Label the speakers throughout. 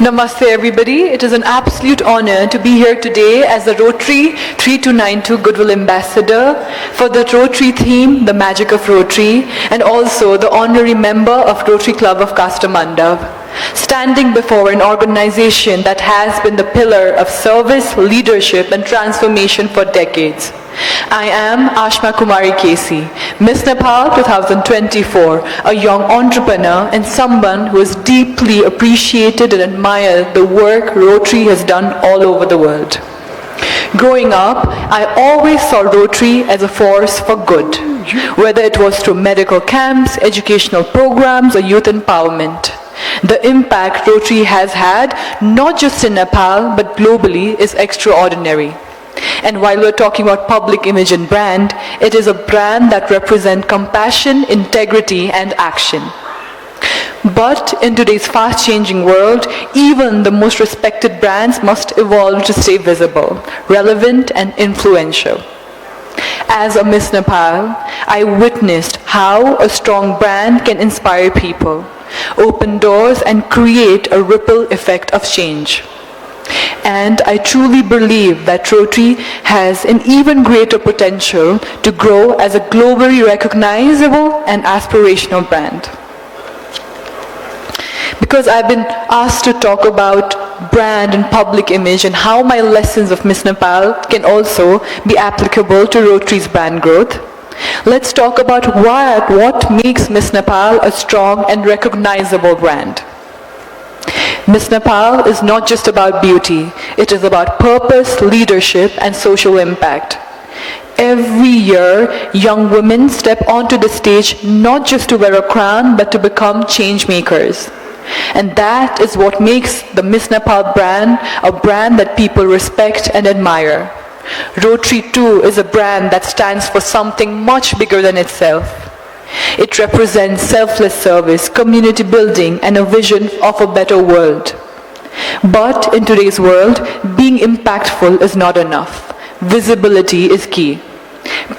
Speaker 1: Namaste everybody. It is an absolute honor to be here today as the Rotary 3292 Goodwill Ambassador for the Rotary theme, The Magic of Rotary, and also the honorary member of Rotary Club of Kastamandav, standing before an organization that has been the pillar of service, leadership and transformation for decades. I am Aashma Kumari Miss Nepal 2024, a young entrepreneur and someone who has deeply appreciated and admired the work Rotary has done all over the world. Growing up, I always saw Rotary as a force for good, whether it was through medical camps, educational programs, or youth empowerment. The impact Rotary has had, not just in Nepal, but globally, is extraordinary. And while we're talking about public image and brand, it is a brand that represents compassion, integrity, and action. But in today's fast-changing world, even the most respected brands must evolve to stay visible, relevant, and influential. As a Miss Nepal, I witnessed how a strong brand can inspire people, open doors, and create a ripple effect of change. And I truly believe that Rotary has an even greater potential to grow as a globally recognizable and aspirational brand. Because I've been asked to talk about brand and public image and how my lessons of Miss Nepal can also be applicable to Rotary's brand growth, let's talk about what makes Miss Nepal a strong and recognizable brand. Miss Nepal is not just about beauty, it is about purpose, leadership, and social impact. Every year, young women step onto the stage not just to wear a crown, but to become change makers. And that is what makes the Miss Nepal brand a brand that people respect and admire. Rotary too is a brand that stands for something much bigger than itself. It represents selfless service, community building, and a vision of a better world. But in today's world, being impactful is not enough. Visibility is key.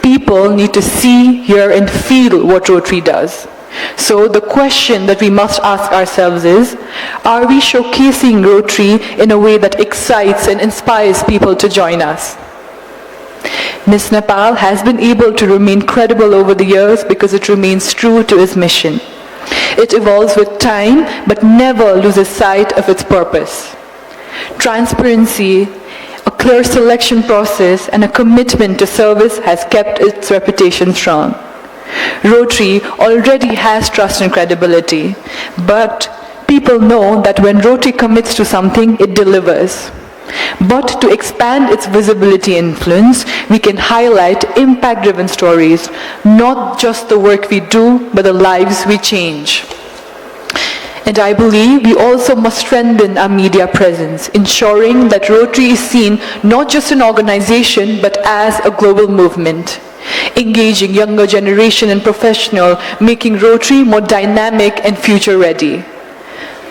Speaker 1: People need to see, hear, and feel what Rotary does. So the question that we must ask ourselves is, are we showcasing Rotary in a way that excites and inspires people to join us? Miss Nepal has been able to remain credible over the years because it remains true to its mission. It evolves with time, but never loses sight of its purpose. Transparency, a clear selection process, and a commitment to service has kept its reputation strong. Rotary already has trust and credibility, but people know that when Rotary commits to something, it delivers. But to expand its visibility and influence, we can highlight impact-driven stories, not just the work we do, but the lives we change. And I believe we also must strengthen our media presence, ensuring that Rotary is seen not just an organization, but as a global movement, engaging younger generation and professionals, making Rotary more dynamic and future-ready.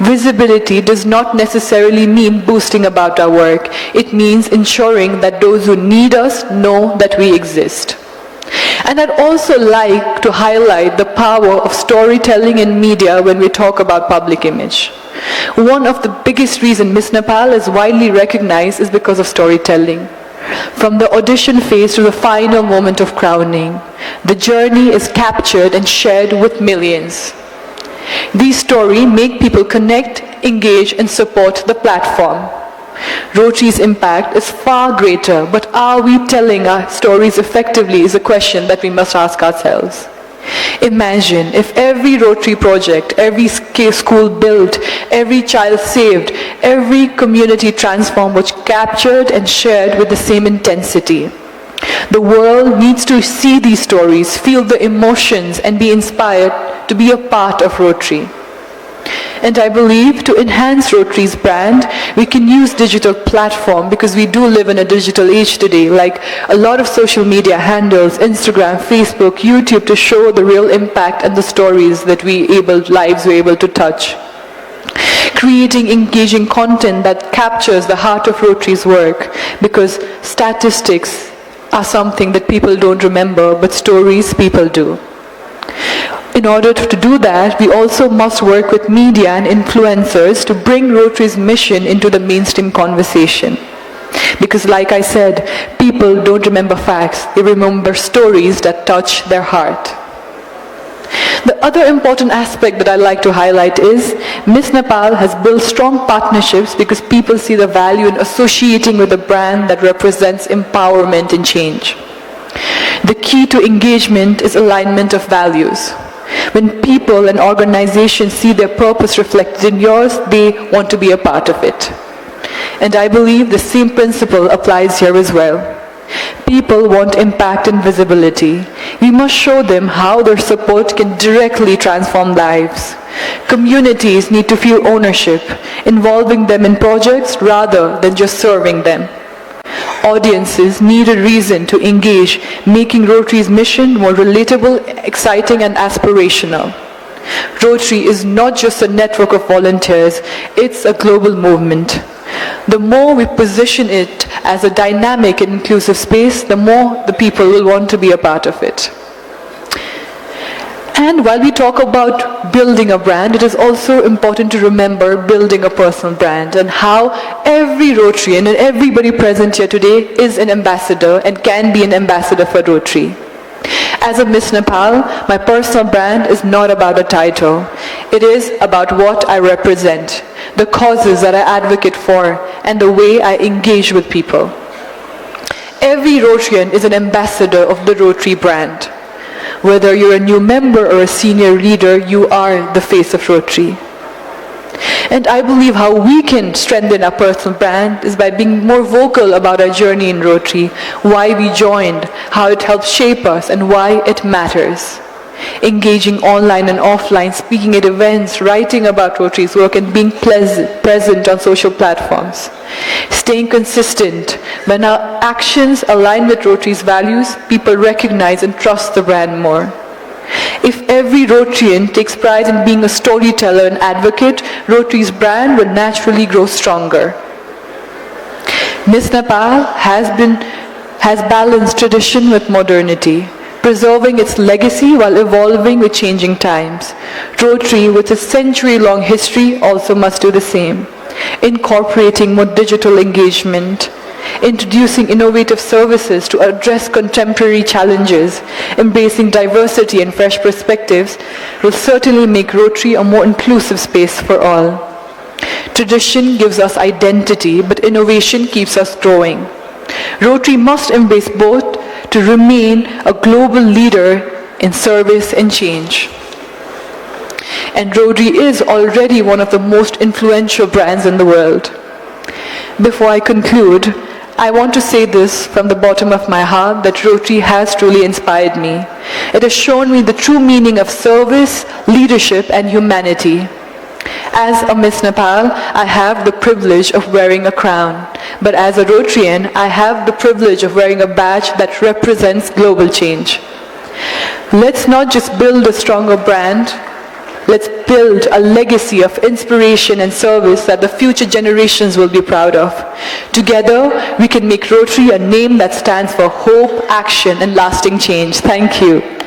Speaker 1: Visibility does not necessarily mean boasting about our work. It means ensuring that those who need us know that we exist. And I'd also like to highlight the power of storytelling in media when we talk about public image. One of the biggest reasons Miss Nepal is widely recognized is because of storytelling. From the audition phase to the final moment of crowning, the journey is captured and shared with millions. These stories make people connect, engage, and support the platform. Rotary's impact is far greater, but are we telling our stories effectively is a question that we must ask ourselves. Imagine if every Rotary project, every school built, every child saved, every community transformed was captured and shared with the same intensity. The world needs to see these stories, feel the emotions, and be inspired to be a part of Rotary. And I believe to enhance Rotary's brand, we can use digital platform because we do live in a digital age today, like a lot of social media handles, Instagram, Facebook, YouTube, to show the real impact and the stories that lives we're able to touch. Creating engaging content that captures the heart of Rotary's work, because statistics are something that people don't remember, but stories people do. In order to do that, we also must work with media and influencers to bring Rotary's mission into the mainstream conversation. Because like I said, people don't remember facts, they remember stories that touch their heart. The other important aspect that I'd like to highlight is Miss Nepal has built strong partnerships because people see the value in associating with a brand that represents empowerment and change. The key to engagement is alignment of values. When people and organizations see their purpose reflected in yours, they want to be a part of it. And I believe the same principle applies here as well. People want impact and visibility. We must show them how their support can directly transform lives. Communities need to feel ownership, involving them in projects rather than just serving them. Audiences need a reason to engage, making Rotary's mission more relatable, exciting, and aspirational. Rotary is not just a network of volunteers, it's a global movement. The more we position it as a dynamic and inclusive space, the more the people will want to be a part of it. And while we talk about building a brand, it is also important to remember building a personal brand and how every Rotarian and everybody present here today is an ambassador and can be an ambassador for Rotary. As a Miss Nepal, my personal brand is not about a title. It is about what I represent, the causes that I advocate for, and the way I engage with people. Every Rotarian is an ambassador of the Rotary brand. Whether you're a new member or a senior leader, you are the face of Rotary. And I believe how we can strengthen our personal brand is by being more vocal about our journey in Rotary, why we joined, how it helps shape us, and why it matters. Engaging online and offline, speaking at events, writing about Rotary's work, and being present on social platforms. Staying consistent. When our actions align with Rotary's values, people recognize and trust the brand more. If every Rotarian takes pride in being a storyteller and advocate, Rotary's brand will naturally grow stronger. Miss Nepal has balanced tradition with modernity, preserving its legacy while evolving with changing times. Rotary, with a century-long history, also must do the same, incorporating more digital engagement, introducing innovative services to address contemporary challenges, embracing diversity and fresh perspectives will certainly make Rotary a more inclusive space for all. Tradition gives us identity, but innovation keeps us growing. Rotary must embrace both to remain a global leader in service and change. And Rotary is already one of the most influential brands in the world. Before I conclude, I want to say this from the bottom of my heart that Rotary has truly inspired me. It has shown me the true meaning of service, leadership, and humanity. As a Miss Nepal, I have the privilege of wearing a crown. But as a Rotarian, I have the privilege of wearing a badge that represents global change. Let's not just build a stronger brand, let's build a legacy of inspiration and service that the future generations will be proud of. Together, we can make Rotary a name that stands for hope, action, and lasting change. Thank you.